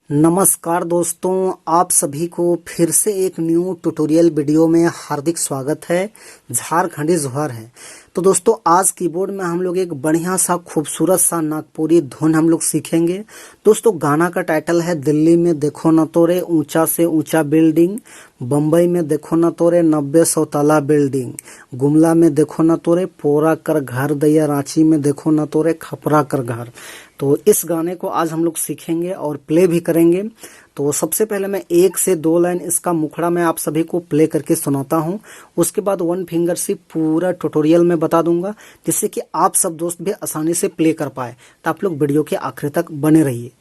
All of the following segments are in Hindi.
नमस्कार दोस्तों, आप सभी को फिर से एक न्यू ट्यूटोरियल वीडियो में हार्दिक स्वागत है। झारखंडी जोहर है। तो दोस्तों, आज कीबोर्ड में हम लोग एक बढ़िया सा खूबसूरत सा नागपुरी धुन हम लोग सीखेंगे। दोस्तों, गाना का टाइटल है दिल्ली में देखो न तोरे ऊंचा से ऊंचा बिल्डिंग, बम्बई में देखो न तोरे 90-100 ताला बिल्डिंग, गुमला में देखो न तोरे पोरा कर घर दैया, रांची में देखो न तोरे खपरा कर घर। तो इस गाने को आज हम लोग सीखेंगे और प्ले भी करेंगे। तो सबसे पहले मैं 1 से 2 लाइन इसका मुखड़ा मैं आप सभी को प्ले करके सुनाता हूं। उसके बाद 1 फिंगर से पूरा ट्यूटोरियल में बता दूंगा, जिससे कि आप सब दोस्त भी आसानी से प्ले कर पाए। तो आप लोग वीडियो के आखिर तक बने रहिए।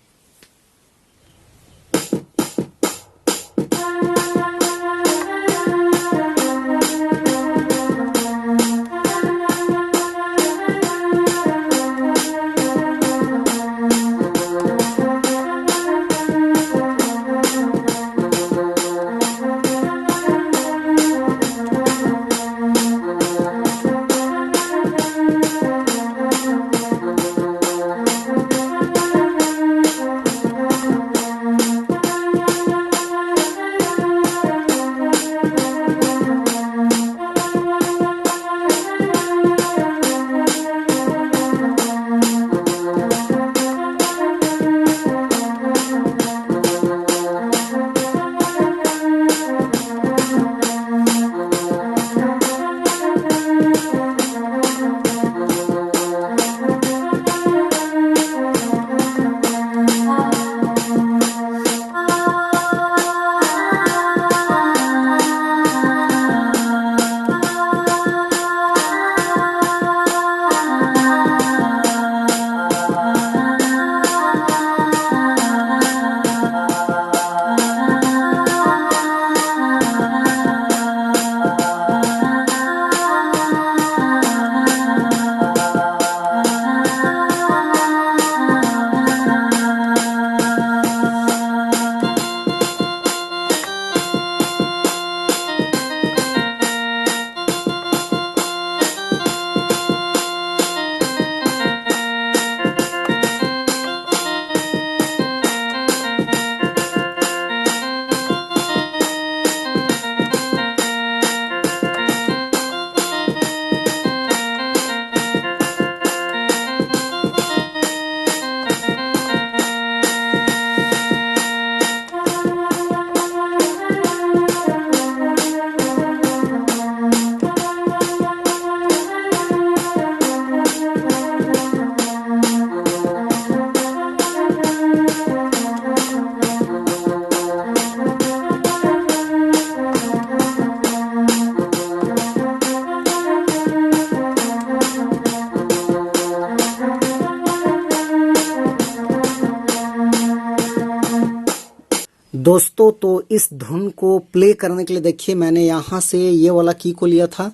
दोस्तों, तो इस धुन को प्ले करने के लिए देखिए, मैंने यहाँ से ये वाला की को लिया था।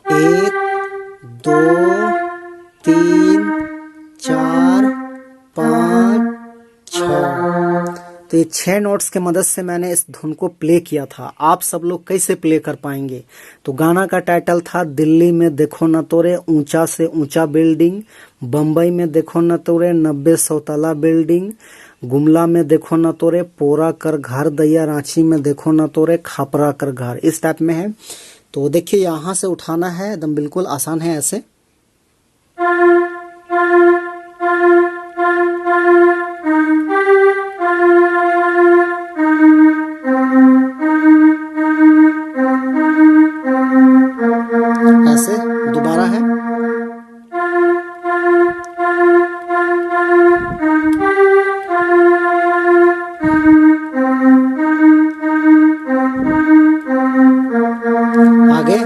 1 2 3 4 5 6। तो ये 6 नोट्स के मदद से मैंने इस धुन को प्ले किया था। आप सब लोग कैसे प्ले कर पाएंगे? तो गाना का टाइटल था दिल्ली में देखो न तोरे ऊंचा से ऊंचा बिल्डिंग, बम्बई में देखो न तोरे 90-100 ताला बिल्डिंग, गुमला में देखो न तोरे पोरा कर घर दैया, रांची में देखो न तोरे खपरा कर घर। इस टाइप में है। तो देखिए, यहाँ से उठाना है, एकदम बिल्कुल आसान है ऐसे। ऐसे दोबारा है। आगे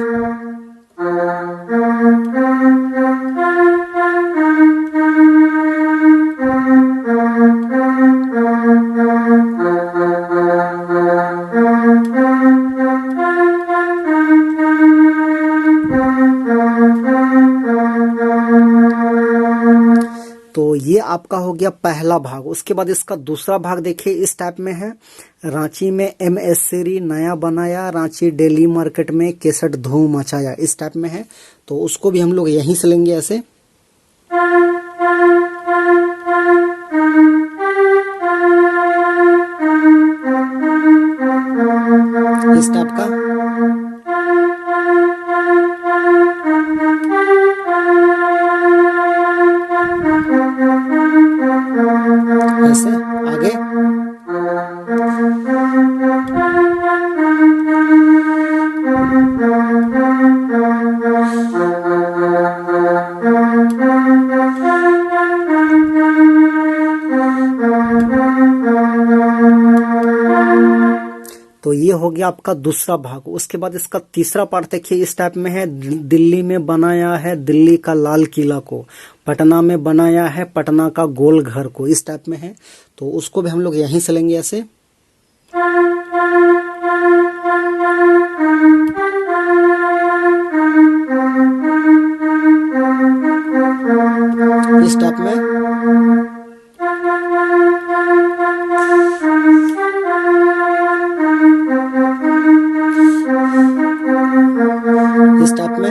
तो ये आपका हो गया पहला भाग। उसके बाद इसका दूसरा भाग देखिए, इस टाइप में है। रांची में MS सीरी नया बनाया, रांची डेली मार्केट में केसट धूम मचाया। इस टाइप में है। तो उसको भी हम लोग यहीं से लेंगे ऐसे। इस टाइप का। ऐसे आगे। तो ये हो गया आपका दूसरा भाग। उसके बाद इसका तीसरा पार्ट देखिए, इस टाइप में है। दिल्ली में बनाया है दिल्ली का लाल किला को, पटना में बनाया है पटना का गोल घर को, इस टाइप में है। तो उसको भी हम लोग यहीं से लेंगे ऐसे। इस टाइप में। इस टाइप में।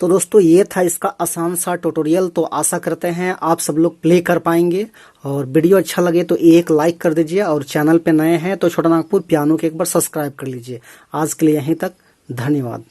तो दोस्तों ये था इसका आसान सा ट्यूटोरियल। तो आशा करते हैं आप सब लोग प्ले कर पाएंगे, और वीडियो अच्छा लगे तो एक लाइक कर दीजिए, और चैनल पे नए हैं तो छोटा नागपुर पियानो के एक बार सब्सक्राइब कर लीजिए। आज के लिए यहीं तक, धन्यवाद।